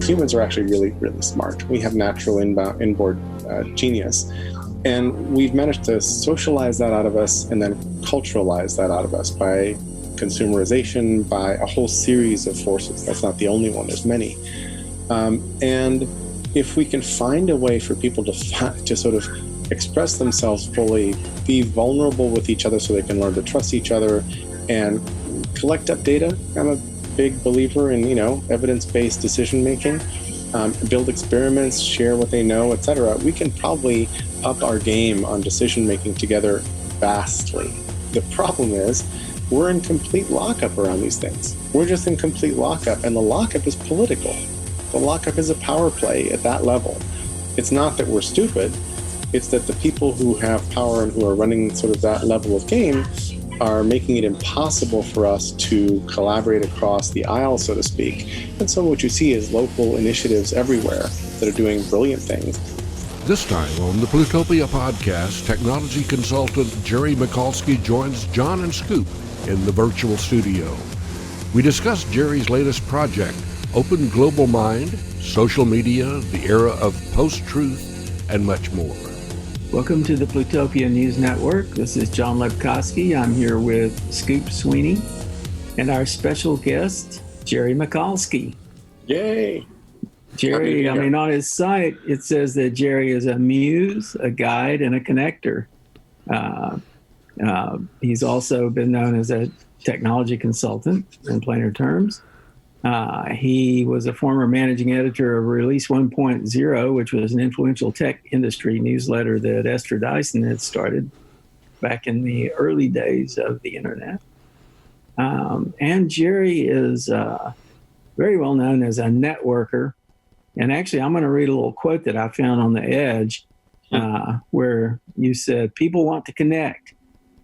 Humans are actually really, really smart. We have natural inboard genius. And we've managed to socialize that out of us and then culturalize that out of us by consumerization, by a whole series of forces. That's not the only one, there's many. And if we can find a way for people to sort of express themselves fully, be vulnerable with each other so they can learn to trust each other and collect up data. I'm a big believer in, evidence-based decision-making, build experiments, share what they know, etc. We can probably up our game on decision-making together vastly. The problem is we're in complete lockup around these things. We're just in complete lockup, and the lockup is political. The lockup is a power play at that level. It's not that we're stupid. It's that the people who have power and who are running sort of that level of game are making it impossible for us to collaborate across the aisle, so to speak. And so what you see is local initiatives everywhere that are doing brilliant things. This time on the Plutopia podcast, technology consultant Jerry Michalski joins Jon and Scoop in the virtual studio. We discuss Jerry's latest project, Open Global Mind, social media, the era of post-truth, and much more. Welcome to the Plutopia News Network. This is Jon Lebkowski. I'm here with Scoop Sweeney and our special guest, Jerry Michalski. Yay! Jerry, on his site, it says that Jerry is a muse, a guide, and a connector. He's also been known as a technology consultant in plainer terms. He was a former managing editor of Release 1.0, which was an influential tech industry newsletter that Esther Dyson had started back in the early days of the internet. And Jerry is very well known as a networker. And actually, I'm going to read a little quote that I found on the Edge where you said, "People want to connect.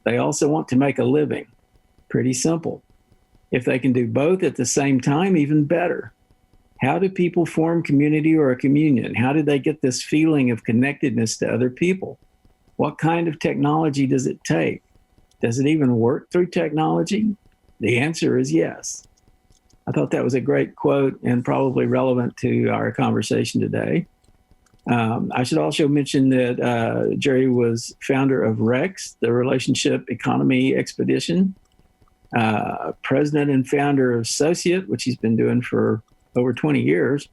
They also want to make a living. Pretty simple. If they can do both at the same time, even better. How do people form community or a communion? How do they get this feeling of connectedness to other people? What kind of technology does it take? Does it even work through technology? The answer is yes." I thought that was a great quote and probably relevant to our conversation today. I should also mention that Jerry was founder of REX, the Relationship Economy Expedition, president and founder of Associate, which he's been doing for over 20 years.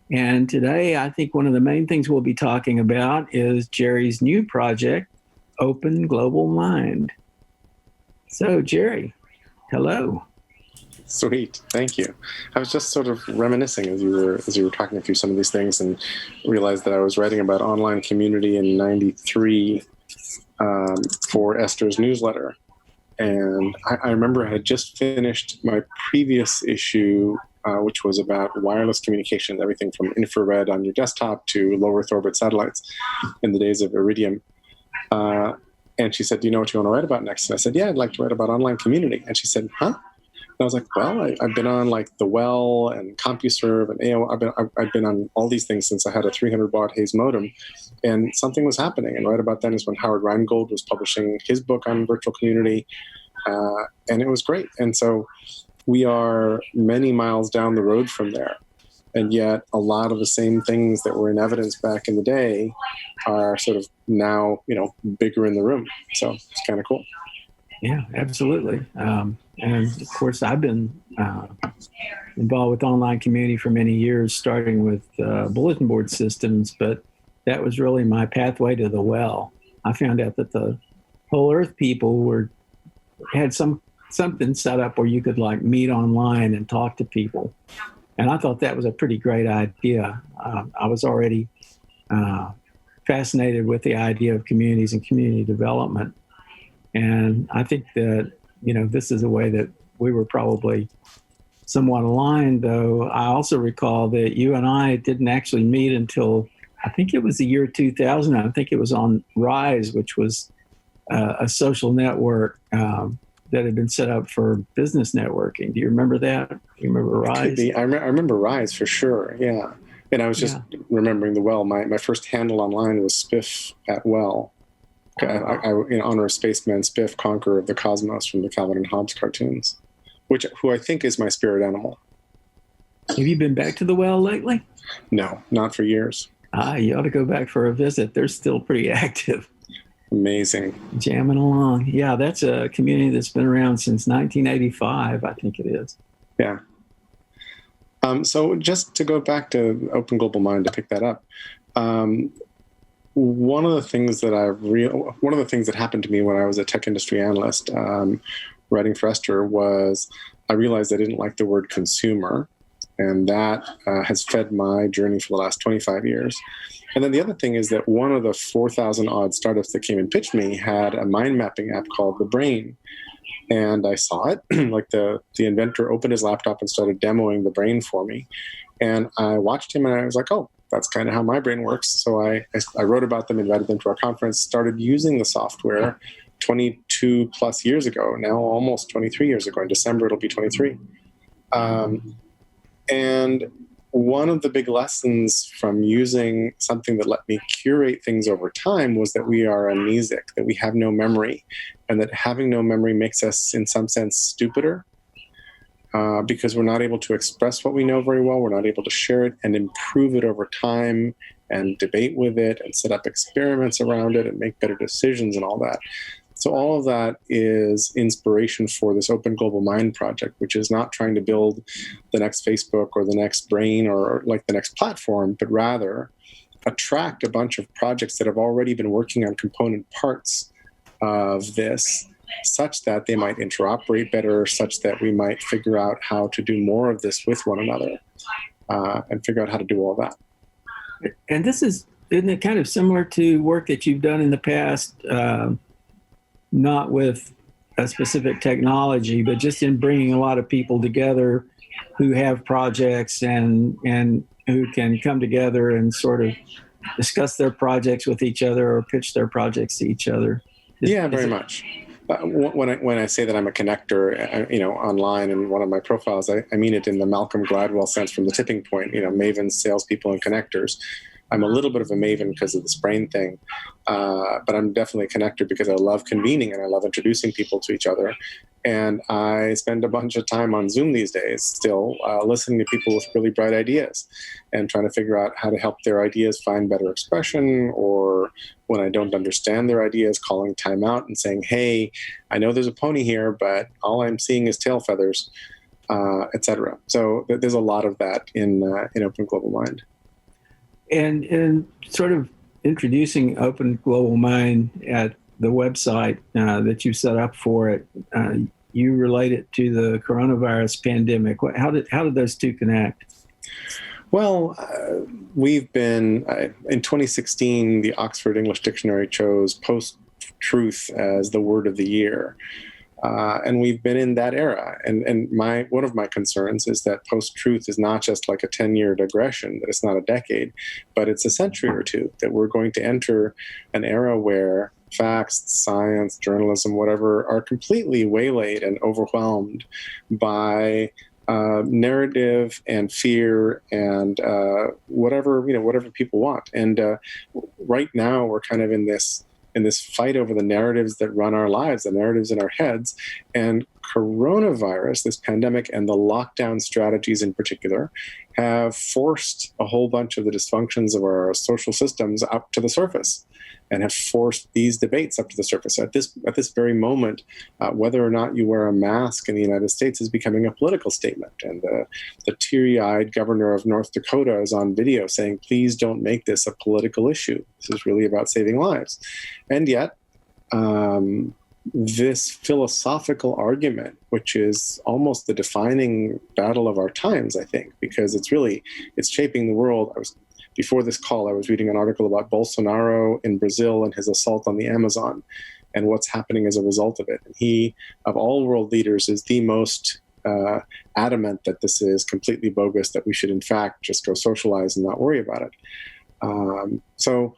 And today, I think one of the main things we'll be talking about is Jerry's new project, Open Global Mind. So, Jerry, hello. Sweet, thank you. I was just sort of reminiscing as you were talking through some of these things, and realized that I was writing about online community in '93 for Esther's newsletter. And I remember I had just finished my previous issue, which was about wireless communication, everything from infrared on your desktop to low Earth orbit satellites in the days of Iridium. And she said, "Do you know what you want to write about next?" And I said, "Yeah, I'd like to write about online community." And she said, "Huh?" And I was like, "Well, I've been on like the Well and CompuServe and AOL. I've been on all these things since I had a 300 baud Hayes modem, and something was happening. And right about then is when Howard Rheingold was publishing his book on virtual community, and it was great. And so we are many miles down the road from there, and yet a lot of the same things that were in evidence back in the day are sort of now, bigger in the room. So it's kind of cool." Yeah, absolutely. And of course, I've been involved with online community for many years, starting with bulletin board systems, but that was really my pathway to the Well. I found out that the Whole Earth people had something set up where you could like meet online and talk to people. And I thought that was a pretty great idea. I was already fascinated with the idea of communities and community development. And I think that, this is a way that we were probably somewhat aligned, though I also recall that you and I didn't actually meet until, I think it was the year 2000. I think it was on Rise, which was a social network that had been set up for business networking. Do you remember that? Do you remember Rise? I remember Rise for sure, yeah. And I was just remembering the Well. My first handle online was Spiff at Well. I in honor of spaceman Spiff, conqueror of the cosmos from the Calvin and Hobbes cartoons. who I think is my spirit animal. Have you been back to the well lately? No, not for years. You ought to go back for a visit. They're still pretty active. Amazing. Jamming along. Yeah, that's a community that's been around since 1985, I think it is. Yeah. So just to go back to Open Global Mind, to pick that up, one of the things that happened to me when I was a tech industry analyst, writing for Esther, was I realized I didn't like the word consumer, and that has fed my journey for the last 25 years. And then the other thing is that one of the 4,000 odd startups that came and pitched me had a mind mapping app called The Brain. And I saw it, like the inventor opened his laptop and started demoing the brain for me. And I watched him and I was like, oh, that's kind of how my brain works. So I wrote about them, invited them to our conference, started using the software 22 plus years ago, now almost 23 years ago. In December, it'll be 23. And one of the big lessons from using something that let me curate things over time was that we are amnesic, that we have no memory, and that having no memory makes us, in some sense, stupider, because we're not able to express what we know very well. We're not able to share it and improve it over time and debate with it and set up experiments around it and make better decisions and all that. So all of that is inspiration for this Open Global Mind project, which is not trying to build the next Facebook or the next Brain or like the next platform, but rather attract a bunch of projects that have already been working on component parts of this, such that they might interoperate better, such that we might figure out how to do more of this with one another, and figure out how to do all that. And isn't it kind of similar to work that you've done in the past, not with a specific technology, but just in bringing a lot of people together who have projects and who can come together and sort of discuss their projects with each other or pitch their projects to each other? Very much. When I say that I'm a connector, online in one of my profiles, I mean it in the Malcolm Gladwell sense from The Tipping Point, mavens, salespeople, and connectors. I'm a little bit of a maven because of this brain thing, but I'm definitely a connector because I love convening and I love introducing people to each other. And I spend a bunch of time on Zoom these days still listening to people with really bright ideas and trying to figure out how to help their ideas find better expression, or when I don't understand their ideas, calling time out and saying, hey, I know there's a pony here, but all I'm seeing is tail feathers, etc. So there's a lot of that in Open Global Mind. And sort of introducing Open Global Mind at the website that you set up for it, you relate it to the coronavirus pandemic. How did those two connect? Well, we've been, in 2016, the Oxford English Dictionary chose post-truth as the word of the year. And we've been in that era. And one of my concerns is that post-truth is not just like a 10-year digression, that it's not a decade, but it's a century or two, that we're going to enter an era where facts, science, journalism, whatever, are completely waylaid and overwhelmed by narrative and fear and whatever people want. And right now we're kind of in this fight over the narratives that run our lives, the narratives in our heads. And coronavirus, this pandemic, and the lockdown strategies in particular, have forced a whole bunch of the dysfunctions of our social systems up to the surface, and have forced these debates up to the surface. At this very moment, whether or not you wear a mask in the United States is becoming a political statement. And the teary-eyed governor of North Dakota is on video saying, please don't make this a political issue. This is really about saving lives. And yet, this philosophical argument, which is almost the defining battle of our times, I think, because it's shaping the world. Before this call, I was reading an article about Bolsonaro in Brazil and his assault on the Amazon and what's happening as a result of it. And he, of all world leaders, is the most adamant that this is completely bogus, that we should, in fact, just go socialize and not worry about it. So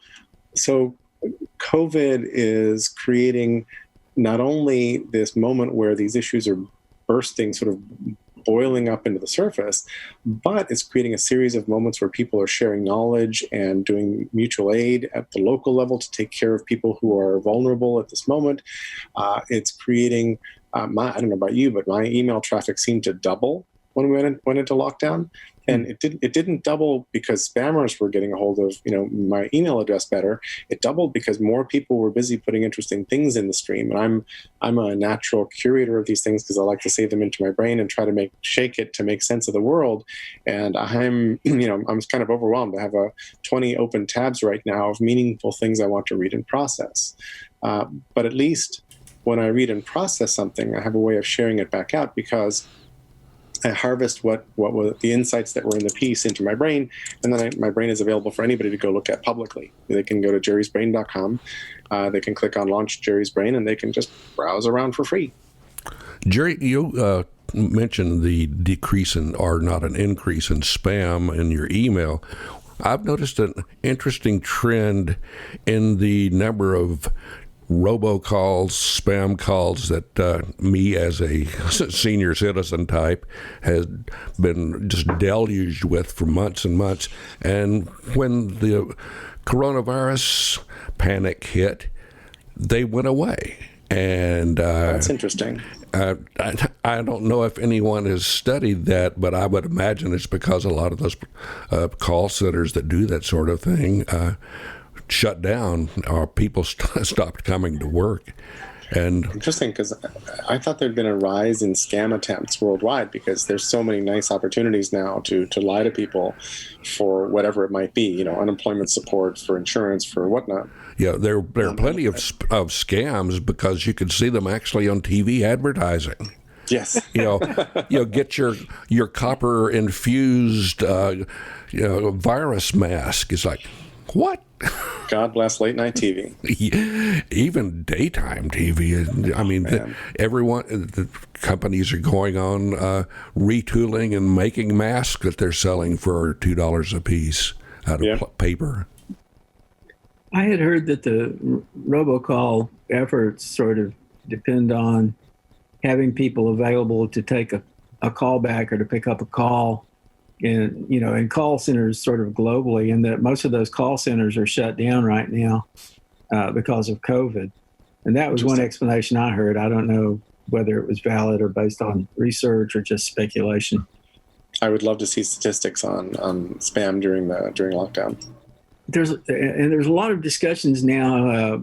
COVID is creating not only this moment where these issues are bursting, sort of boiling up into the surface, but it's creating a series of moments where people are sharing knowledge and doing mutual aid at the local level to take care of people who are vulnerable at this moment. It's creating I don't know about you, but my email traffic seemed to double when we went into lockdown. And it didn't double because spammers were getting a hold of, my email address better. It doubled because more people were busy putting interesting things in the stream. And I'm a natural curator of these things because I like to save them into my brain and try to shake it to make sense of the world. And I'm kind of overwhelmed. I have 20 open tabs right now of meaningful things I want to read and process. But at least when I read and process something, I have a way of sharing it back out because I harvest what were the insights that were in the piece into my brain, and then my brain is available for anybody to go look at publicly. They can go to jerrysbrain.com, they can click on Launch Jerry's Brain, and they can just browse around for free. Jerry, you mentioned the decrease or not an increase in spam in your email. I've noticed an interesting trend in the number of robocalls, spam calls that me as a senior citizen type has been just deluged with for months and months. And when the coronavirus panic hit, they went away. And that's interesting. I don't know if anyone has studied that, but I would imagine it's because a lot of those call centers that do that sort of thing shut down, or people stopped coming to work. And interesting, because I thought there'd been a rise in scam attempts worldwide because there's so many nice opportunities now to lie to people for whatever it might be, unemployment support, for insurance, for whatnot. Yeah, there are plenty of scams because you can see them actually on TV advertising. Yes. Get your copper infused virus mask. It's like, what? God bless late night TV. Even daytime TV. I mean, the companies are going on retooling and making masks that they're selling for $2 a piece out of paper. I had heard that the robocall efforts sort of depend on having people available to take a call back or to pick up a call. In call centers sort of globally, and that most of those call centers are shut down right now because of COVID. And that was one explanation I heard. I don't know whether it was valid or based on research or just speculation. I would love to see statistics on spam during lockdown. There's a lot of discussions now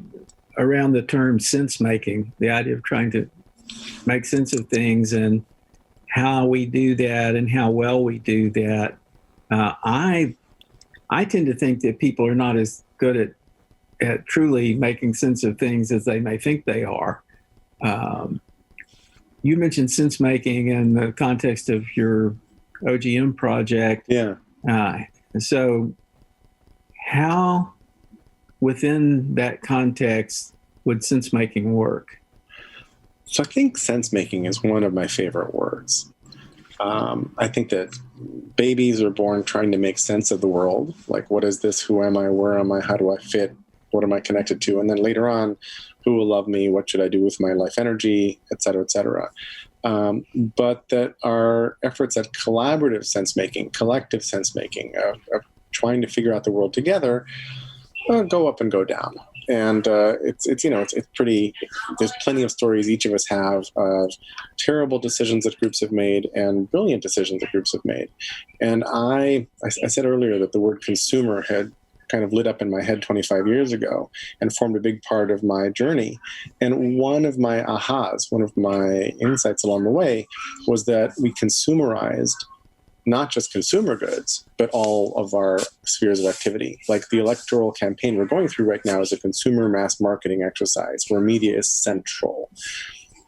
around the term sense making, the idea of trying to make sense of things and how we do that and how well we do that. I tend to think that people are not as good at truly making sense of things as they may think they are. You mentioned sense making in the context of your OGM project. Yeah. So how within that context would sense making work? So I think sense-making is one of my favorite words. I think that babies are born trying to make sense of the world. Like, what is this? Who am I? Where am I? How do I fit? What am I connected to? And then later on, who will love me? What should I do with my life energy? Et cetera, et cetera. But that our efforts at collaborative sense-making, collective sense-making, of trying to figure out the world together, go up and go down. And it's pretty. There's plenty of stories each of us have of terrible decisions that groups have made and brilliant decisions that groups have made. And I said earlier that the word consumer had kind of lit up in my head 25 years ago and formed a big part of my journey. And one of my ahas, one of my insights along the way, was that we consumerized not just consumer goods, but all of our spheres of activity. Like the electoral campaign we're going through right now is a consumer mass marketing exercise where media is central.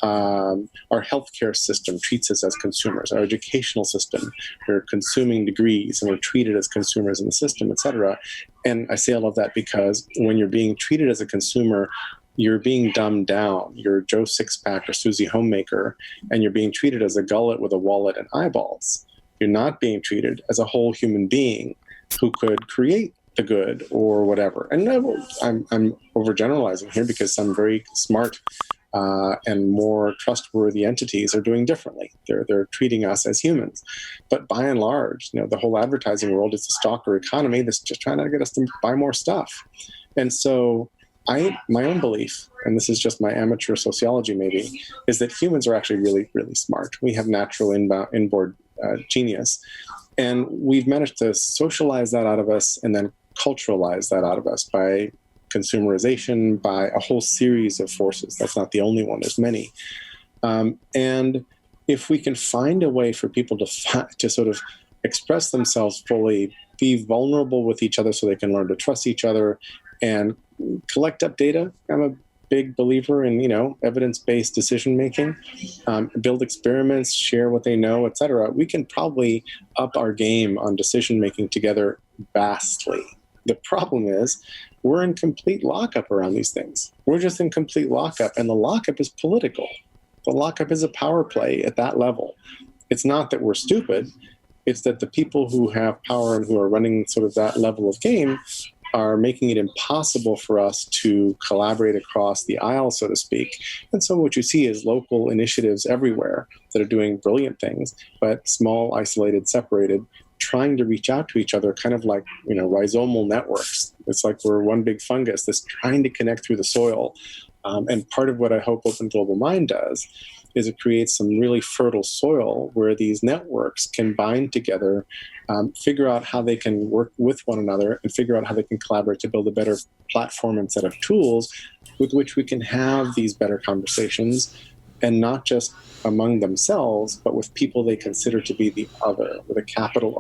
Our healthcare system treats us as consumers. Our educational system, we're consuming degrees and we're treated as consumers in the system, et cetera. And I say all of that because when you're being treated as a consumer, you're being dumbed down. You're Joe Sixpack or Susie Homemaker, and you're being treated as a gullet with a wallet and eyeballs. You're not being treated as a whole human being who could create the good or whatever. And I'm overgeneralizing here because some very smart and more trustworthy entities are doing differently. They're treating us as humans. But by and large, the whole advertising world is a stalker economy that's just trying to get us to buy more stuff. And so My own belief, and this is just my amateur sociology maybe, is that humans are actually really, really smart. We have natural inboard genius, and we've managed to socialize that out of us and then culturalize that out of us by consumerization, by a whole series of forces. That's not the only one, there's many. And if we can find a way for people to sort of express themselves fully, be vulnerable with each other so they can learn to trust each other and collect up data. I'm a big believer in, evidence-based decision-making, build experiments, share what they know, et cetera. We can probably up our game on decision-making together vastly. The problem is we're in complete lockup around these things. We're just in complete lockup, and the lockup is political. The lockup is a power play at that level. It's not that we're stupid. It's that the people who have power and who are running sort of that level of game are making it impossible for us to collaborate across the aisle, so to speak. And so what you see is local initiatives everywhere that are doing brilliant things, but small, isolated, separated, trying to reach out to each other, kind of like, rhizomal networks. It's like we're one big fungus that's trying to connect through the soil. And part of what I hope Open Global Mind does is it creates some really fertile soil where these networks can bind together, figure out how they can work with one another, and figure out how they can collaborate to build a better platform and set of tools with which we can have these better conversations, and not just among themselves, but with people they consider to be the other, with a capital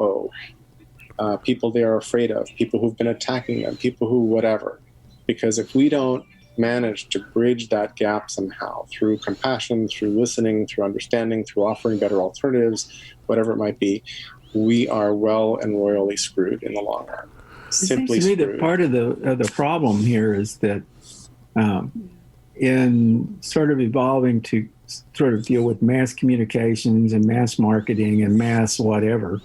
O, people they are afraid of, people who've been attacking them, people who whatever. Because if we don't manage to bridge that gap somehow through compassion, through listening, through understanding, through offering better alternatives, whatever it might be, we are well and royally screwed in the long run. Simply it seems to me screwed. that part of the problem here is that in sort of evolving to sort of deal with mass communications and mass marketing and mass whatever,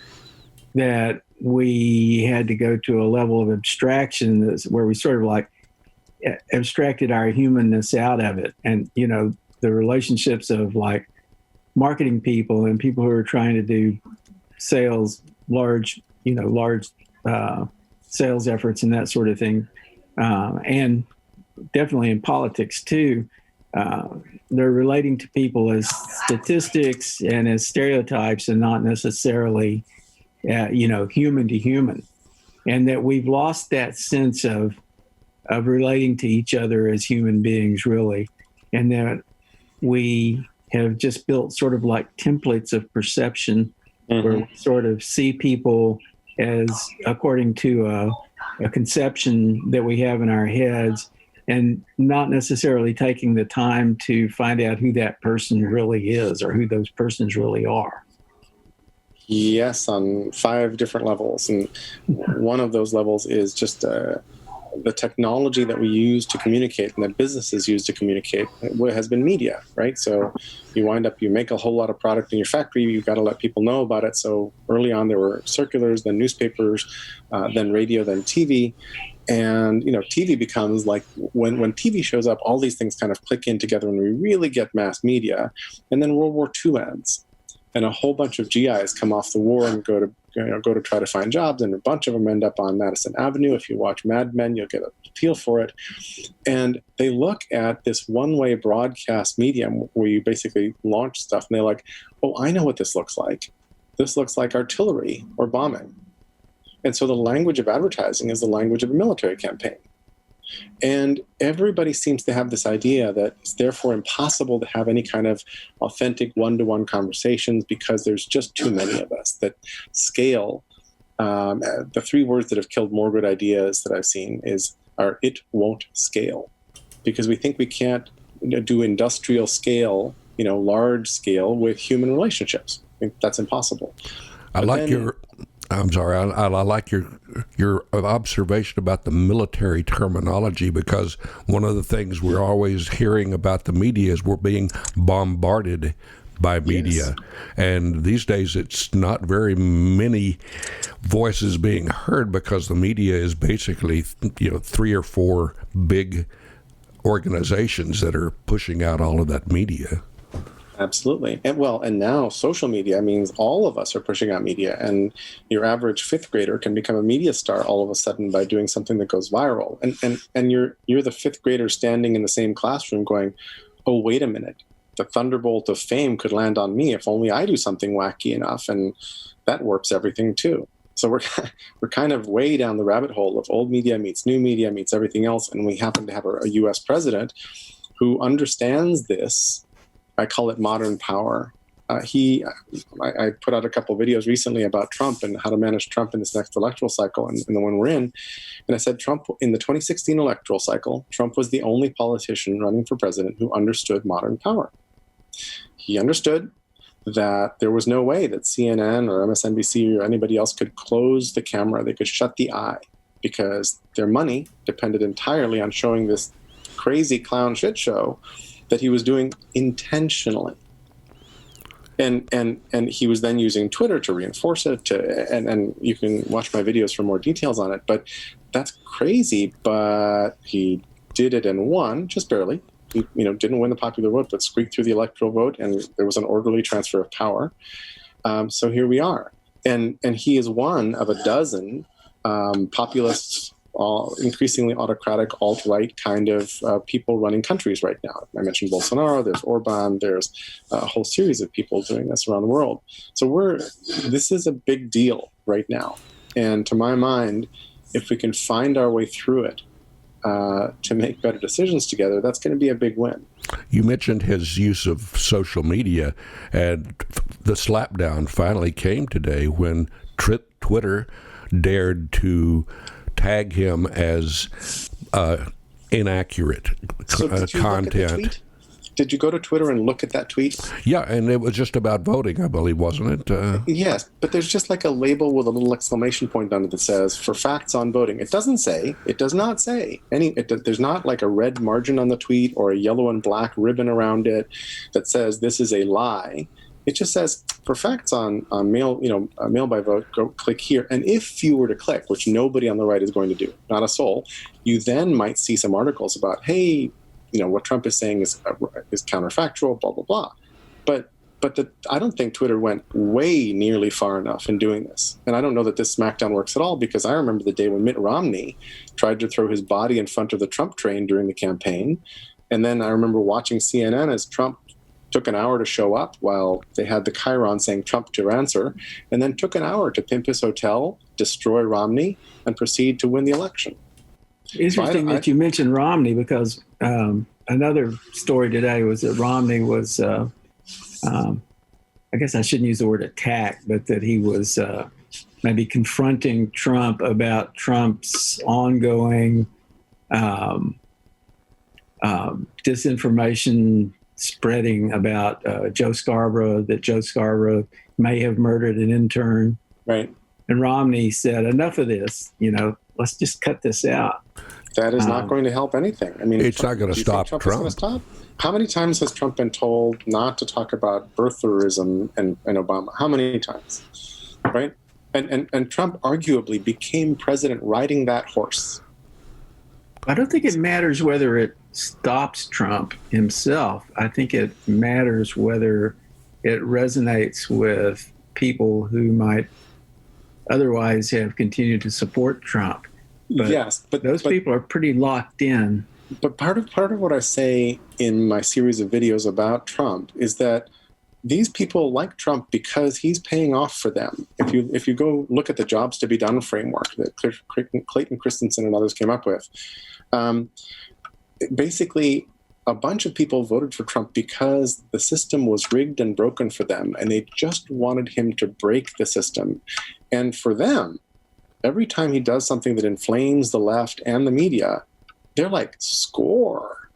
that we had to go to a level of abstraction where we sort of like abstracted our humanness out of it. And, the relationships of like marketing people and people who are trying to do sales, large sales efforts and that sort of thing. And definitely in politics too, they're relating to people as statistics and as stereotypes and not necessarily, human to human. And that we've lost that sense of relating to each other as human beings, really. And that we have just built sort of like templates of perception where we sort of see people as according to a conception that we have in our heads, and not necessarily taking the time to find out who that person really is or who those persons really are. Yes, on 5 different levels. And one of those levels is just the technology that we use to communicate and that businesses use to communicate has been media, right? So you make a whole lot of product in your factory, you've got to let people know about it. So early on there were circulars, then newspapers, then radio, then TV. And, TV becomes like when TV shows up, all these things kind of click in together and we really get mass media. And then World War II ends. And a whole bunch of GIs come off the war and go to try to find jobs, and a bunch of them end up on Madison Avenue. If you watch Mad Men, you'll get a feel for it. And they look at this one-way broadcast medium where you basically launch stuff, and they're like, oh, I know what this looks like. This looks like artillery or bombing. And so the language of advertising is the language of a military campaign. And everybody seems to have this idea that it's therefore impossible to have any kind of authentic one-to-one conversations because there's just too many of us. That scale, the 3 words that have killed more good ideas that I've seen are it won't scale. Because we think we can't do industrial scale, large scale with human relationships. I think that's impossible. I like your observation about the military terminology, because one of the things we're always hearing about the media is we're being bombarded by media. Yes. And these days it's not very many voices being heard because the media is basically 3 or 4 big organizations that are pushing out all of that media. Absolutely. And now social media means all of us are pushing out media, and your average fifth grader can become a media star all of a sudden by doing something that goes viral. And you're the fifth grader standing in the same classroom going, oh, wait a minute. The thunderbolt of fame could land on me if only I do something wacky enough. And that warps everything too. So we're kind of way down the rabbit hole of old media meets new media meets everything else. And we happen to have a US president who understands this. I call it modern power. I put out a couple of videos recently about Trump and how to manage Trump in this next electoral cycle and the one we're in. And I said Trump, in the 2016 electoral cycle, Trump was the only politician running for president who understood modern power. He understood that there was no way that CNN or MSNBC or anybody else could close the camera. They could shut the eye because their money depended entirely on showing this crazy clown shit show that he was doing intentionally. And he was then using Twitter to reinforce it, and you can watch my videos for more details on it. But that's crazy, but he did it and won, just barely. He didn't win the popular vote, but squeaked through the electoral vote, and there was an orderly transfer of power. So here we are. And he is one of a dozen populists, increasingly autocratic, alt-right kind of people running countries right now. I mentioned Bolsonaro, there's Orban, there's a whole series of people doing this around the world. So this is a big deal right now. And to my mind, if we can find our way through it to make better decisions together, that's going to be a big win. You mentioned his use of social media, and the slapdown finally came today when Twitter dared to tag him as inaccurate content. Did you go to Twitter and look at that tweet? Yeah, and it was just about voting, I believe, wasn't it? Yes, but there's just like a label with a little exclamation point on it that says, for facts on voting. It does not say there's not like a red margin on the tweet or a yellow and black ribbon around it that says this is a lie. It just says, for facts on mail, mail by vote, go click here. And if you were to click, which nobody on the right is going to do, not a soul, you then might see some articles about, hey, what Trump is saying is counterfactual, blah, blah, blah. But I don't think Twitter went way nearly far enough in doing this. And I don't know that this smackdown works at all, because I remember the day when Mitt Romney tried to throw his body in front of the Trump train during the campaign. And then I remember watching CNN as Trump took an hour to show up while they had the chyron saying Trump to answer, and then took an hour to pimp his hotel, destroy Romney, and proceed to win the election. Interesting that you mentioned Romney, because another story today was that Romney was, I guess I shouldn't use the word attack, but that he was maybe confronting Trump about Trump's ongoing disinformation spreading about Joe Scarborough, that Joe Scarborough may have murdered an intern. Right. And Romney said, enough of this, let's just cut this out. That is not going to help anything. I mean, it's not going to stop Trump. Is going to stop? How many times has Trump been told not to talk about birtherism and Obama? How many times? Right? And Trump arguably became president riding that horse. I don't think it matters whether it stops Trump himself. I think it matters whether it resonates with people who might otherwise have continued to support Trump. But yes, but those people are pretty locked in. But part of what I say in my series of videos about Trump is that these people like Trump because he's paying off for them. If you go look at the jobs to be done framework that Clayton Christensen and others came up with, basically a bunch of people voted for Trump because the system was rigged and broken for them, and they just wanted him to break the system. And for them, every time he does something that inflames the left and the media, they're like, score.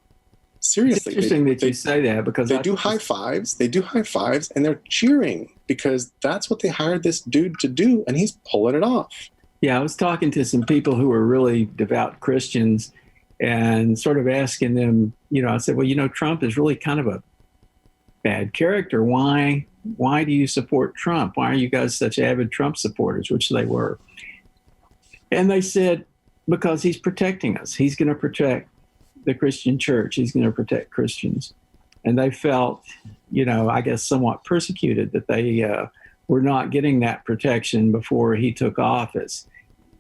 Seriously. It's interesting that you say that, because they do high fives. They do high fives, and they're cheering because that's what they hired this dude to do, and he's pulling it off. Yeah, I was talking to some people who were really devout Christians and sort of asking them, I said, well, Trump is really kind of a bad character. Why do you support Trump? Why are you guys such avid Trump supporters, which they were? And they said, because he's protecting us. He's going to protect the Christian church. He's going to protect Christians. and they felt, I guess somewhat persecuted that they were not getting that protection before he took office.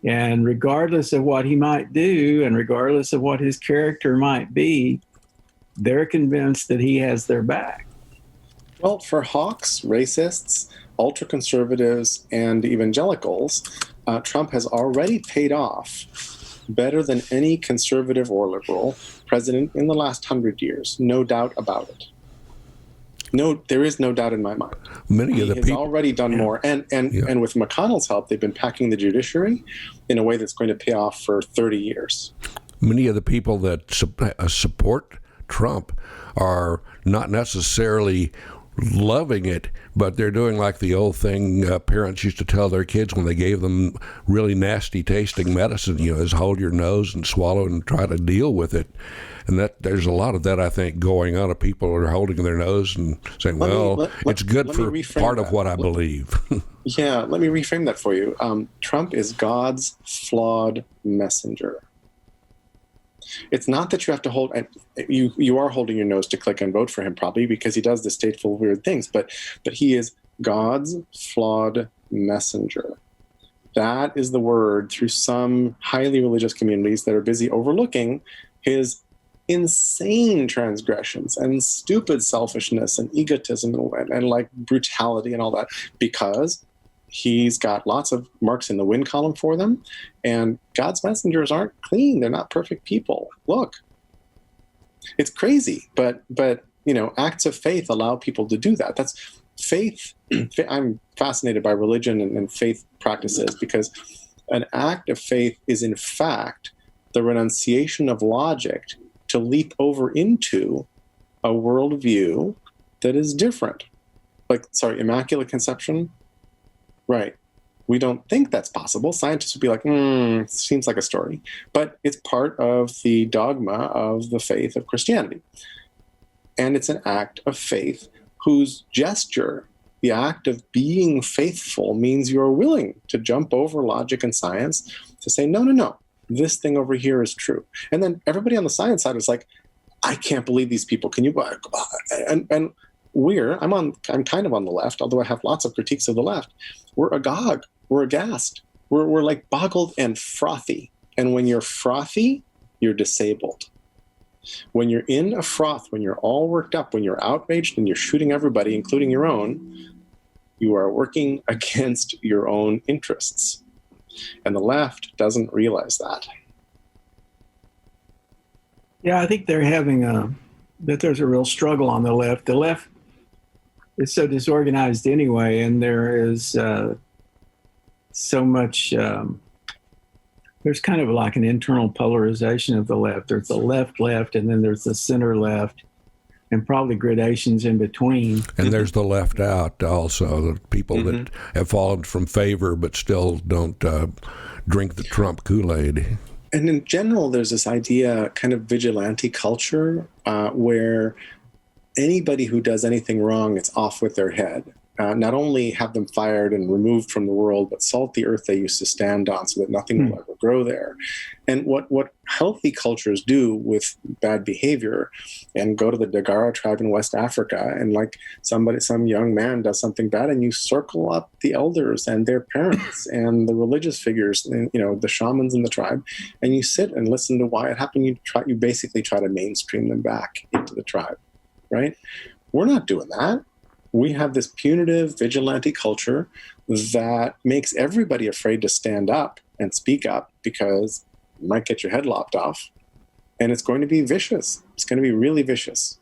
And regardless of what he might do, and regardless of what his character might be, they're convinced that he has their back. Well, for hawks, racists, ultra-conservatives, and evangelicals, Trump has already paid off better than any conservative or liberal president in the last 100 years. No doubt about it. No, there is no doubt in my mind. Many of the people already done more, and with McConnell's help, they've been packing the judiciary in a way that's going to pay off for 30 years. Many of the people that support Trump are not necessarily loving it, but they're doing like the old thing parents used to tell their kids when they gave them really nasty tasting medicine, is hold your nose and swallow and try to deal with it. And that there's a lot of that, I think, going on, of people are holding their nose and saying, it's good for part of what I believe. Yeah, let me reframe that for you. Trump is God's flawed messenger. It's not that you have to hold, you are holding your nose to click and vote for him probably because he does distasteful, weird things, but he is God's flawed messenger. That is the word through some highly religious communities that are busy overlooking his insane transgressions and stupid selfishness and egotism and like brutality and all that, because he's got lots of marks in the win column for them, and God's messengers aren't clean. They're not perfect people. Look, it's crazy, but acts of faith allow people to do that. That's faith. I'm fascinated by religion and faith practices because an act of faith is in fact the renunciation of logic to leap over into a worldview that is different. Immaculate conception. Right. We don't think that's possible. Scientists would be like, seems like a story. But it's part of the dogma of the faith of Christianity. And it's an act of faith whose gesture, the act of being faithful, means you're willing to jump over logic and science to say, no, this thing over here is true. And then everybody on the science side is like, I can't believe these people. Can you? And I'm kind of on the left, although I have lots of critiques of the left. We're agog. We're aghast. We're like boggled and frothy. And when you're frothy, you're disabled. When you're in a froth, when you're all worked up, when you're outraged and you're shooting everybody, including your own, you are working against your own interests. And the left doesn't realize that. Yeah, I think they're having that there's a real struggle on the left. The left is so disorganized anyway, and there is so much, there's kind of like an internal polarization of the left. There's the left, and then there's the center left, and probably gradations in between. And there's the left out also, the people that have fallen from favor but still don't drink the Trump Kool-Aid. And in general, there's this idea, kind of vigilante culture, where anybody who does anything wrong, it's off with their head. Not only have them fired and removed from the world, but salt the earth they used to stand on so that nothing will ever grow there. And what healthy cultures do with bad behavior, and go to the Dagara tribe in West Africa, and like some young man does something bad, and you circle up the elders and their parents and the religious figures, and the shamans in the tribe, and you sit and listen to why it happened. You basically try to mainstream them back into the tribe, right? We're not doing that. We have this punitive vigilante culture that makes everybody afraid to stand up and speak up because you might get your head lopped off. And it's going to be vicious. It's going to be really vicious.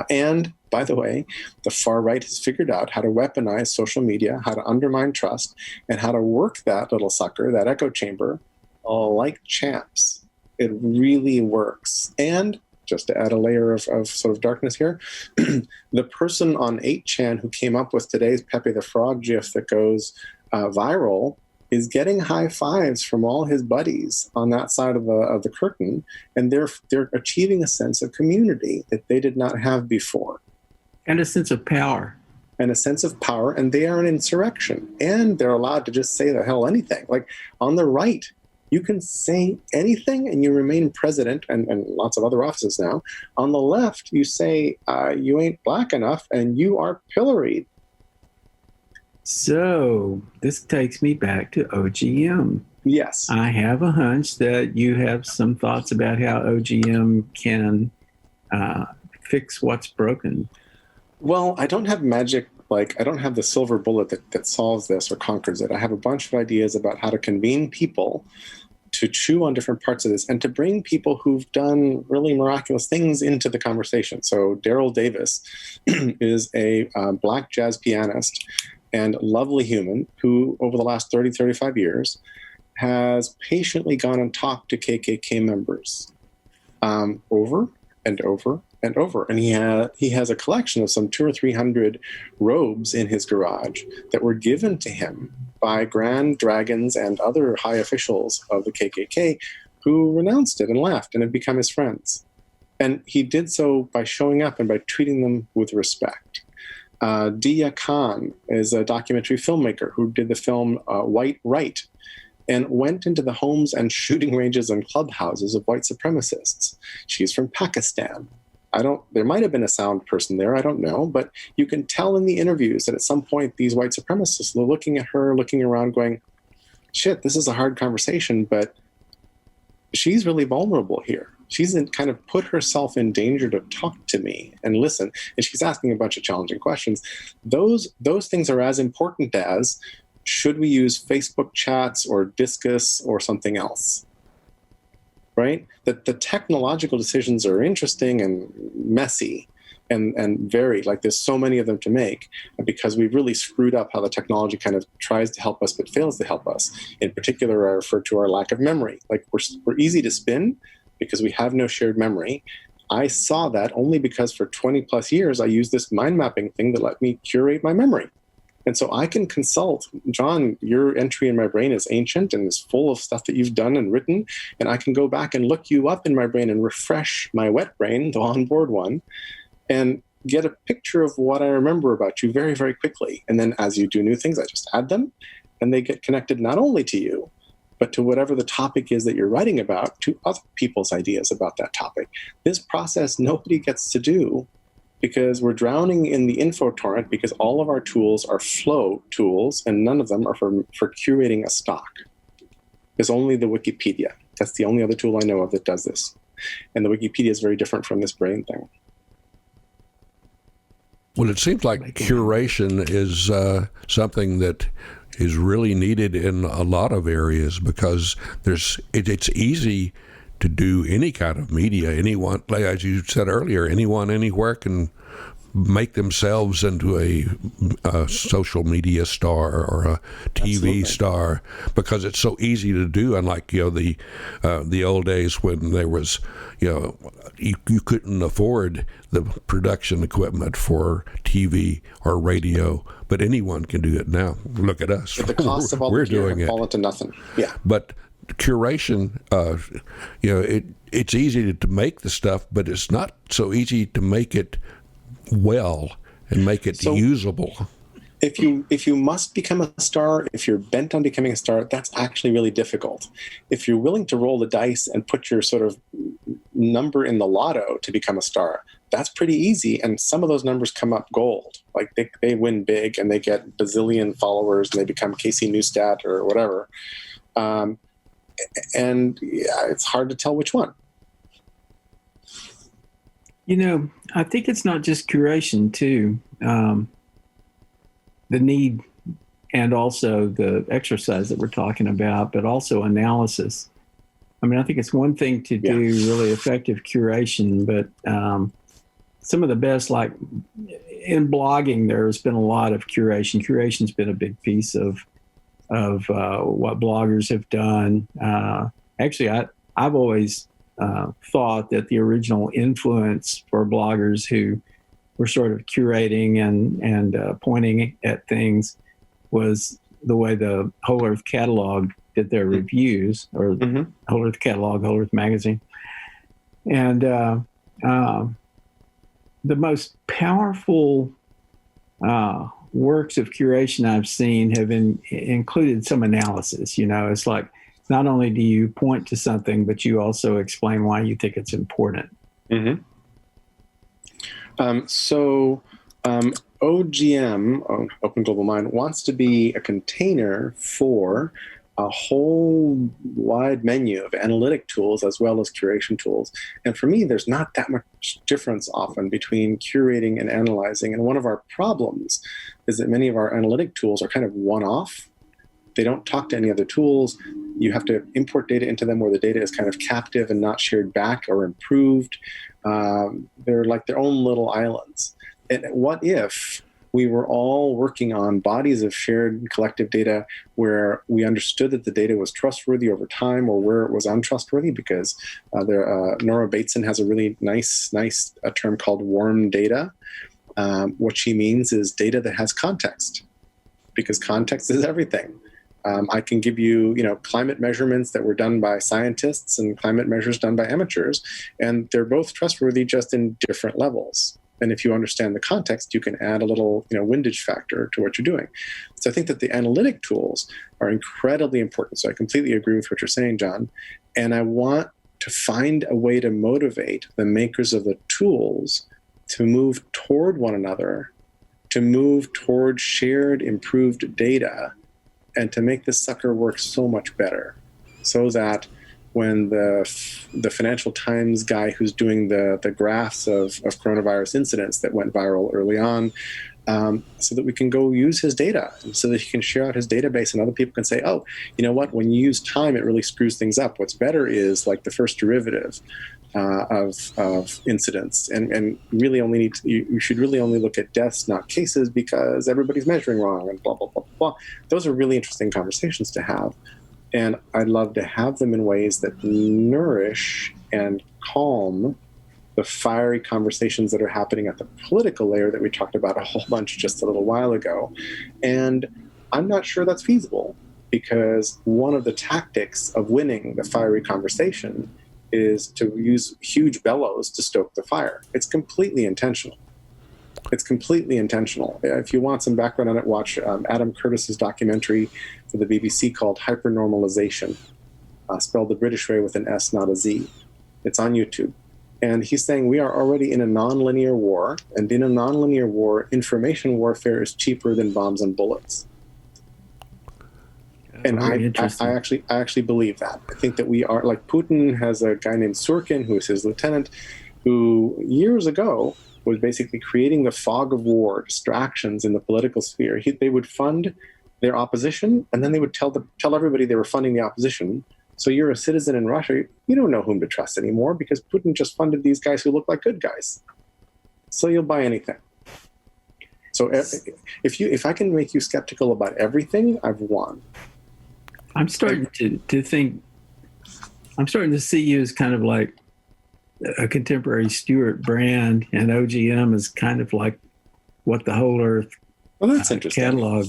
And by the way, the far right has figured out how to weaponize social media, how to undermine trust, and how to work that little sucker, that echo chamber, like champs. It really works. And just to add a layer of sort of darkness here, the person on 8chan who came up with today's Pepe the Frog gif that goes viral is getting high fives from all his buddies on that side of the curtain, and they're achieving a sense of community that they did not have before. And a sense of power. And they are an insurrection, and they're allowed to just say the hell anything. Like on the right, You can say anything and you remain president, and lots of other offices now. On the left, you say you ain't black enough and you are pilloried. So this takes me back to OGM. Yes. I have a hunch that you have some thoughts about how OGM can fix what's broken. Well, I don't have magic. I don't have the silver bullet that solves this or conquers it. I have a bunch of ideas about how to convene people to chew on different parts of this and to bring people who've done really miraculous things into the conversation. So Daryl Davis is a black jazz pianist and lovely human who, over the last 30, 35 years, has patiently gone and talked to KKK members over and over and over. And he has a collection of some 200 or 300 robes in his garage that were given to him by grand dragons and other high officials of the KKK who renounced it and left and have become his friends. And he did so by showing up and by treating them with respect. Dia Khan is a documentary filmmaker who did the film White Right, and went into the homes and shooting ranges and clubhouses of white supremacists. She's from Pakistan. There might have been a sound person there, I don't know, but you can tell in the interviews that at some point these white supremacists were looking at her, looking around going, shit, this is a hard conversation, but she's really vulnerable here. She's kind of put herself in danger to talk to me and listen, and she's asking a bunch of challenging questions. Those things are as important as, should we use Facebook chats or Discus or something else? Right? That the technological decisions are interesting and messy and varied. Like, there's so many of them to make, because we've really screwed up how the technology kind of tries to help us but fails to help us. In particular, I refer to our lack of memory. Like, we're easy to spin because we have no shared memory. I saw that only because for 20 plus years I used this mind mapping thing that let me curate my memory. And so I can consult, Jon, your entry in my brain is ancient and is full of stuff that you've done and written. And I can go back and look you up in my brain and refresh my wet brain, the onboard one, and get a picture of what I remember about you very, very quickly. And then as you do new things, I just add them, and they get connected not only to you, but to whatever the topic is that you're writing about, to other people's ideas about that topic. This process nobody gets to do, because we're drowning in the info torrent, because all of our tools are flow tools and none of them are for curating a stock. There's only the Wikipedia. That's the only other tool I know of that does this. And the Wikipedia is very different from this brain thing. Well, it seems like curation is something that is really needed in a lot of areas, because it's easy to do any kind of media. Anyone, like as you said earlier, anyone, anywhere can make themselves into a social media star or a TV Absolutely. star, because it's so easy to do. Unlike the old days when there was you couldn't afford the production equipment for TV or radio, but anyone can do it now. Look at us. But the cost of all We're the gear doing have it. fallen to nothing. Yeah. But curation, it's easy to make the stuff, but it's not so easy to make it well and make it usable. If you must become a star, if you're bent on becoming a star, that's actually really difficult. If you're willing to roll the dice and put your sort of number in the lotto to become a star, that's pretty easy. And some of those numbers come up gold. Like they win big and they get bazillion followers and they become Casey Neistat or whatever. And it's hard to tell which one. I think it's not just curation too. The need and also the exercise that we're talking about, but also analysis. I mean, I think it's one thing to do really effective curation, but some of the best, like in blogging, there's been a lot of curation. Curation's been a big piece of what bloggers have done. Actually, I've always thought that the original influence for bloggers who were sort of curating and pointing at things was the way the Whole Earth Catalog did their reviews, or Whole Earth Catalog, Whole Earth Magazine. And the most powerful works of curation I've seen have included some analysis. It's like not only do you point to something, but you also explain why you think it's important. Mm-hmm. OGM, Open Global Mind, wants to be a container for a whole wide menu of analytic tools as well as curation tools. And for me, there's not that much difference often between curating and analyzing. And one of our problems is that many of our analytic tools are kind of one-off. They don't talk to any other tools. You have to import data into them where the data is kind of captive and not shared back or improved. They're like their own little islands. And what if we were all working on bodies of shared collective data where we understood that the data was trustworthy over time, or where it was untrustworthy? Because Nora Bateson has a really nice term called warm data. What she means is data that has context, because context is everything. I can give you, climate measurements that were done by scientists and climate measures done by amateurs, and they're both trustworthy, just in different levels. And if you understand the context, you can add a little, windage factor to what you're doing. So I think that the analytic tools are incredibly important. So I completely agree with what you're saying, John. And I want to find a way to motivate the makers of the tools to move toward one another, to move toward shared, improved data, and to make this sucker work so much better, so that when the Financial Times guy who's doing the graphs of coronavirus incidents that went viral early on, so that we can go use his data, so that he can share out his database and other people can say, oh, you know what, when you use time, it really screws things up. What's better is like the first derivative of incidents, and really only you should really only look at deaths, not cases, because everybody's measuring wrong, and blah, blah, blah, blah. Those are really interesting conversations to have. And I'd love to have them in ways that nourish and calm the fiery conversations that are happening at the political layer that we talked about a whole bunch just a little while ago. And I'm not sure that's feasible, because one of the tactics of winning the fiery conversation is to use huge bellows to stoke the fire. It's completely intentional. It's completely intentional. If you want some background on it, watch Adam Curtis's documentary for the BBC called Hypernormalization, spelled the British way with an S, not a Z. It's on YouTube. And he's saying we are already in a nonlinear war, and in a nonlinear war, information warfare is cheaper than bombs and bullets. And I actually believe that. I think that we are, like, Putin has a guy named Surkin, who is his lieutenant, who years ago was basically creating the fog of war, distractions in the political sphere. They would fund their opposition, and then they would tell everybody they were funding the opposition. So you're a citizen in Russia, you don't know whom to trust anymore, because Putin just funded these guys who look like good guys. So you'll buy anything. So if I can make you skeptical about everything, I've won. I'm starting to think, I'm starting to see you as kind of like a contemporary Stuart Brand, and OGM is kind of like what the Whole Earth catalog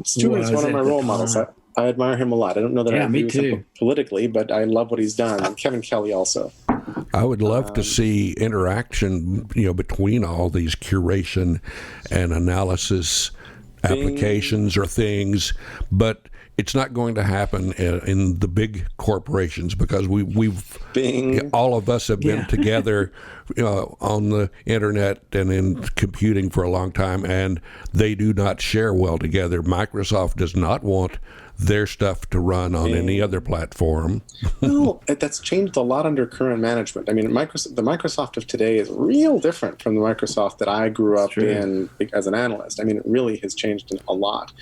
Stuart's one of my role models. I admire him a lot. I don't know that I agree with him politically, but I love what he's done. And Kevin Kelly also. I would love to see interaction, between all these curation and analysis applications or things, but it's not going to happen in the big corporations, because we've all of us have been together on the internet and in computing for a long time, and they do not share well together. Microsoft does not want their stuff to run on any other platform. No, that's changed a lot under current management. I mean, the Microsoft of today is real different from the Microsoft that I grew up in as an analyst. I mean, it really has changed a lot.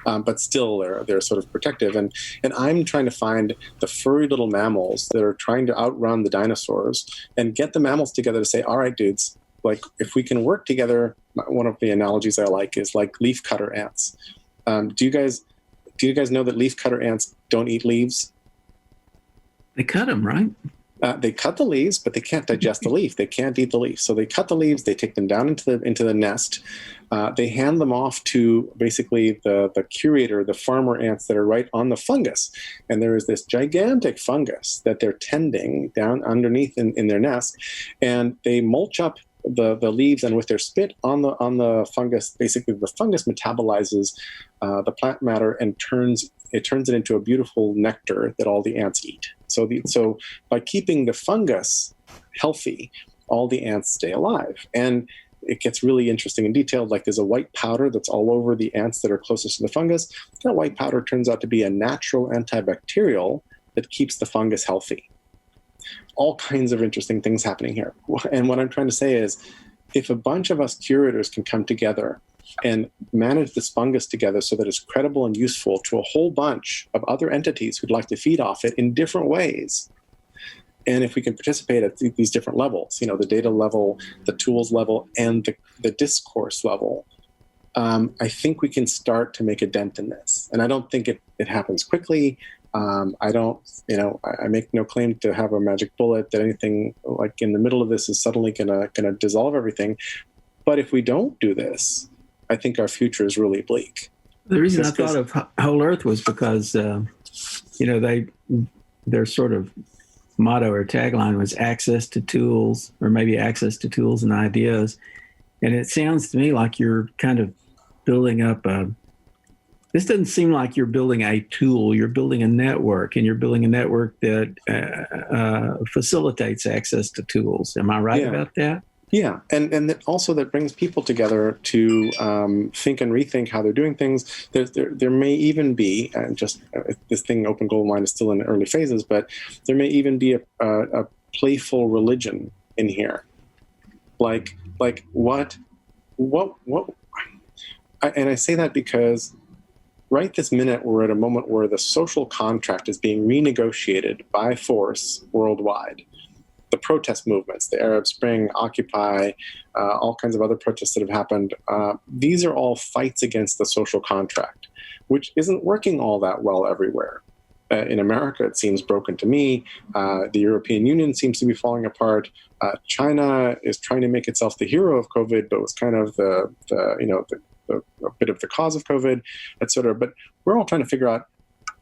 But still, they're sort of protective. And I'm trying to find the furry little mammals that are trying to outrun the dinosaurs and get the mammals together to say, all right, dudes, like, if we can work together, one of the analogies I like is like leaf cutter ants. Do you guys know that leaf cutter ants don't eat leaves? They cut them, right? They cut the leaves, but they can't digest the leaf. They can't eat the leaf. So they cut the leaves. They take them down into the nest. They hand them off to basically the curator, the farmer ants that are right on the fungus. And there is this gigantic fungus that they're tending down underneath in their nest, and they mulch up the leaves, and with their spit on the fungus, basically the fungus metabolizes the plant matter and turns it turns it into a beautiful nectar that all the ants eat. So by keeping the fungus healthy, all the ants stay alive. And it gets really interesting and detailed. Like there's a white powder that's all over the ants that are closest to the fungus. That white powder turns out to be a natural antibacterial that keeps the fungus healthy. All kinds of interesting things happening here. And what I'm trying to say is, if a bunch of us curators can come together and manage this fungus together so that it's credible and useful to a whole bunch of other entities who'd like to feed off it in different ways, and if we can participate at these different levels, the data level, the tools level, and the discourse level, I think we can start to make a dent in this. And I don't think it happens quickly. I don't, I make no claim to have a magic bullet that anything like in the middle of this is suddenly gonna dissolve everything. But if we don't do this, I think our future is really bleak. The reason I thought of Whole Earth was because, their sort of motto or tagline was access to tools, or maybe access to tools and ideas. And it sounds to me like you're kind of building up this doesn't seem like you're building a tool, you're building a network, and you're building a network that facilitates access to tools. Am I right about that? Yeah, and that brings people together to think and rethink how they're doing things. There may even be, this thing, Open Gold Mine, is still in the early phases, but there may even be a playful religion in here. Like what? And I say that because right this minute we're at a moment where the social contract is being renegotiated by force worldwide. The protest movements, the Arab Spring, Occupy, all kinds of other protests that have happened, these are all fights against the social contract, which isn't working all that well everywhere. In America, it seems broken to me. The European Union seems to be falling apart. China is trying to make itself the hero of COVID, but was kind of a bit of the cause of COVID, et cetera. But we're all trying to figure out,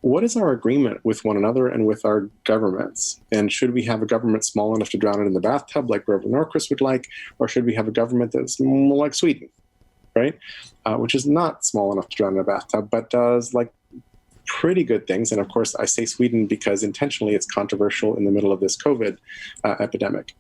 what is our agreement with one another and with our governments? And should we have a government small enough to drown it in the bathtub like Reverend Norquist would like? Or should we have a government that's more like Sweden, right? Which is not small enough to drown in a bathtub, but does like pretty good things. And of course, I say Sweden because intentionally it's controversial in the middle of this COVID epidemic.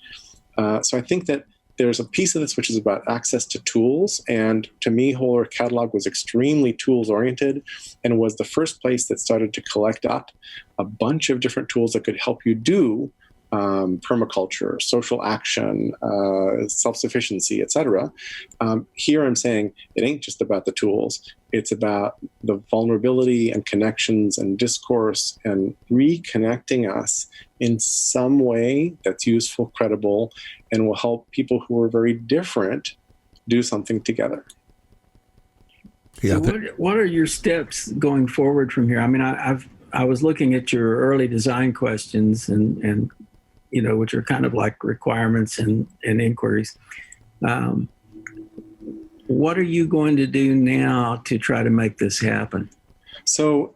So I think that there's a piece of this which is about access to tools. And to me, Whole Earth Catalog was extremely tools-oriented and was the first place that started to collect up a bunch of different tools that could help you do permaculture, social action, self-sufficiency, etc. Here I'm saying it ain't just about the tools. It's about the vulnerability and connections and discourse and reconnecting us in some way that's useful, credible, and will help people who are very different do something together. Yeah. So what are your steps going forward from here? I mean, I was looking at your early design questions and which are kind of like requirements and inquiries. What are you going to do now to try to make this happen? So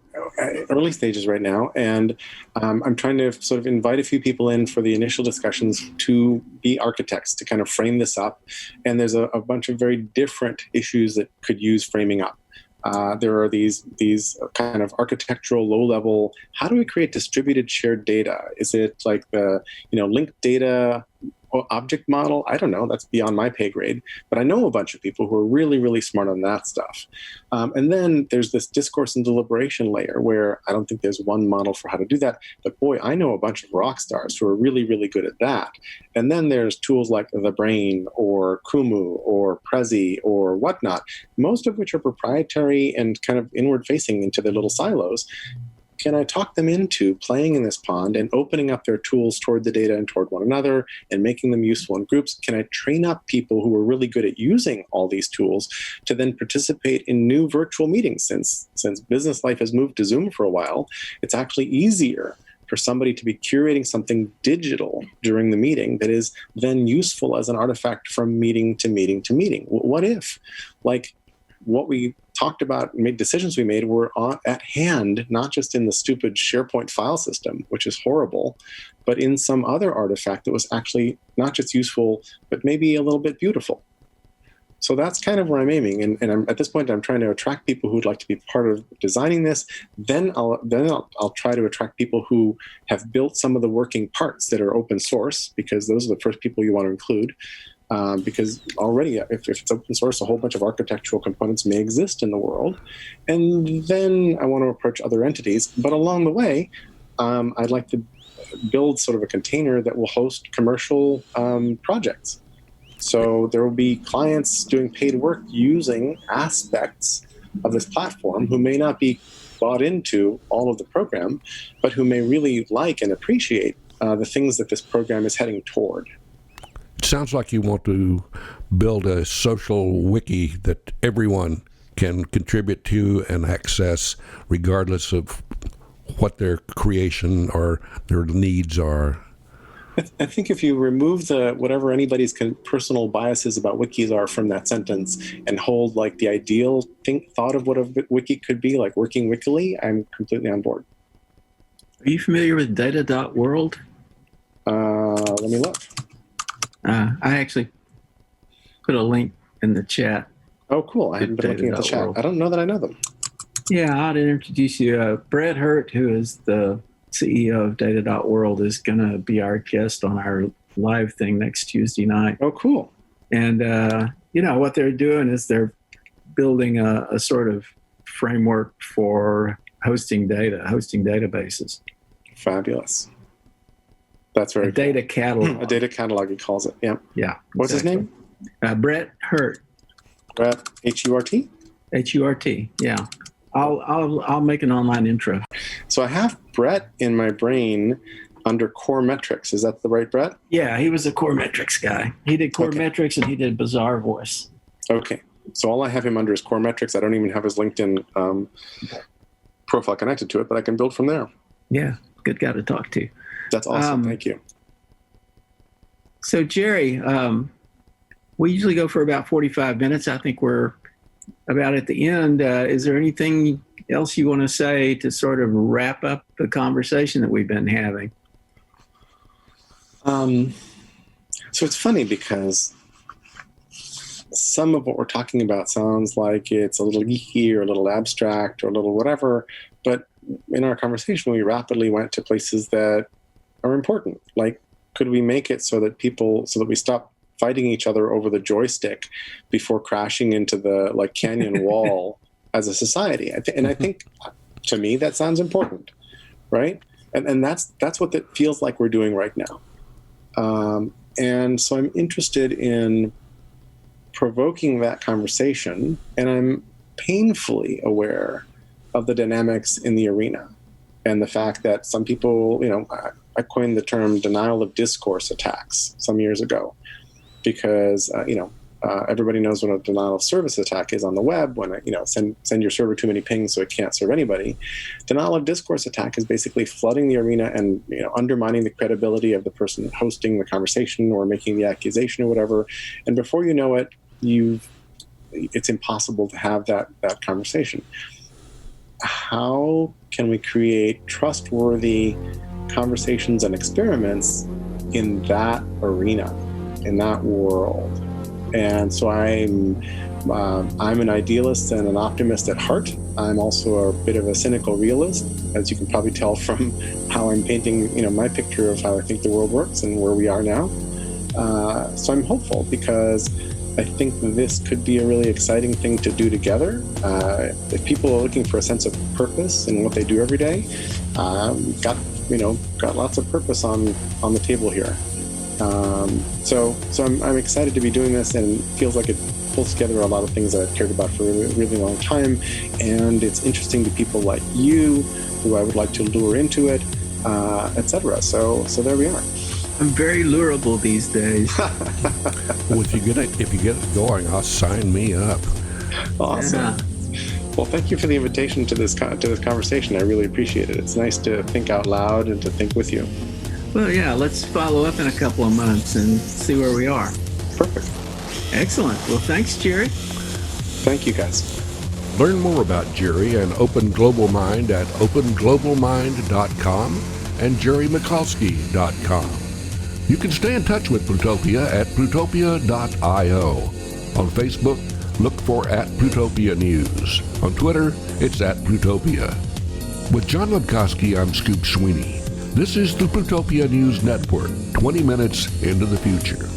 early stages right now, and I'm trying to sort of invite a few people in for the initial discussions to be architects, to kind of frame this up. And there's a bunch of very different issues that could use framing up. There are these kind of architectural low-level, how do we create distributed shared data? Is it like the linked data object model? I don't know. That's beyond my pay grade. But I know a bunch of people who are really, really smart on that stuff. And then there's this discourse and deliberation layer where I don't think there's one model for how to do that. But boy, I know a bunch of rock stars who are really, really good at that. And then there's tools like The Brain or Kumu or Prezi or whatnot, most of which are proprietary and kind of inward facing into their little silos. Can I talk them into playing in this pond and opening up their tools toward the data and toward one another and making them useful in groups? Can I train up people who are really good at using all these tools to then participate in new virtual meetings? Since business life has moved to Zoom for a while, it's actually easier for somebody to be curating something digital during the meeting that is then useful as an artifact from meeting to meeting to meeting. What if, like, what we talked about, decisions we made were at hand, not just in the stupid SharePoint file system, which is horrible, but in some other artifact that was actually not just useful, but maybe a little bit beautiful. So that's kind of where I'm aiming, and at this point I'm trying to attract people who'd like to be part of designing this. Then I'll try to attract people who have built some of the working parts that are open source, because those are the first people you want to include. Because already, if it's open source, a whole bunch of architectural components may exist in the world. And then I want to approach other entities. But along the way, I'd like to build sort of a container that will host commercial projects. So there will be clients doing paid work using aspects of this platform who may not be bought into all of the program, but who may really like and appreciate the things that this program is heading toward. It sounds like you want to build a social wiki that everyone can contribute to and access regardless of what their creation or their needs are. I think if you remove whatever anybody's personal biases about wikis are from that sentence and hold like the ideal thought of what a wiki could be, like working wikily, I'm completely on board. Are you familiar with data.world? Let me look. I actually put a link in the chat. Oh, cool. I haven't been looking at the chat. I don't know that I know them. Yeah, I'd introduce you. Brett Hurt, who is the CEO of Data.World, is going to be our guest on our live thing next Tuesday night. Oh, cool. And, what they're doing is they're building a sort of framework for hosting databases. Fabulous. That's very cool. Data catalog. A data catalog, he calls it. Yeah. Yeah. What's his name? Brett Hurt. Brett, H-U-R-T? H-U-R-T, yeah. I'll make an online intro. So I have Brett in my brain under core metrics. Is that the right Brett? Yeah, he was a core metrics guy. He did core metrics and he did Bazaar Voice. Okay. So all I have him under is core metrics. I don't even have his LinkedIn profile connected to it, but I can build from there. Yeah, good guy to talk to. That's awesome. Thank you. So Jerry, we usually go for about 45 minutes. I think we're about at the end. Is there anything else you want to say to sort of wrap up the conversation that we've been having? So it's funny because some of what we're talking about sounds like it's a little geeky or a little abstract or a little whatever, but in our conversation, we rapidly went to places that are important. Like, could we make it so that we stop fighting each other over the joystick before crashing into the canyon wall as a society? I think to me that sounds important, right? And that's what it feels like we're doing right now. And so I'm interested in provoking that conversation, and I'm painfully aware of the dynamics in the arena and the fact that some people, I coined the term denial of discourse attacks some years ago, because everybody knows what a denial of service attack is on the web. When send your server too many pings so it can't serve anybody. Denial of discourse attack is basically flooding the arena and undermining the credibility of the person hosting the conversation or making the accusation or whatever. And before you know it, it's impossible to have that conversation. How can we create trustworthy conversations and experiments in that arena, in that world? And so I'm an idealist and an optimist at heart. I'm also a bit of a cynical realist, as you can probably tell from how I'm painting, my picture of how I think the world works and where we are now. So I'm hopeful because I think this could be a really exciting thing to do together. If people are looking for a sense of purpose in what they do every day, we've got lots of purpose on the table here. So I'm excited to be doing this, and it feels like it pulls together a lot of things that I've cared about for a really long time. And it's interesting to people like you, who I would like to lure into it, etc. So there we are. I'm very lureable these days. Well, if you get it going, I'll sign me up. Awesome. Yeah. Well, thank you for the invitation to this conversation. I really appreciate it. It's nice to think out loud and to think with you. Well, yeah, let's follow up in a couple of months and see where we are. Perfect. Excellent. Well, thanks, Jerry. Thank you, guys. Learn more about Jerry and Open Global Mind at openglobalmind.com and jerrymichalski.com. You can stay in touch with Plutopia at plutopia.io. On Facebook, look for @Plutopia News. On Twitter, it's @Plutopia. With Jon Michalski, I'm Scoop Sweeney. This is the Plutopia News Network, 20 minutes into the future.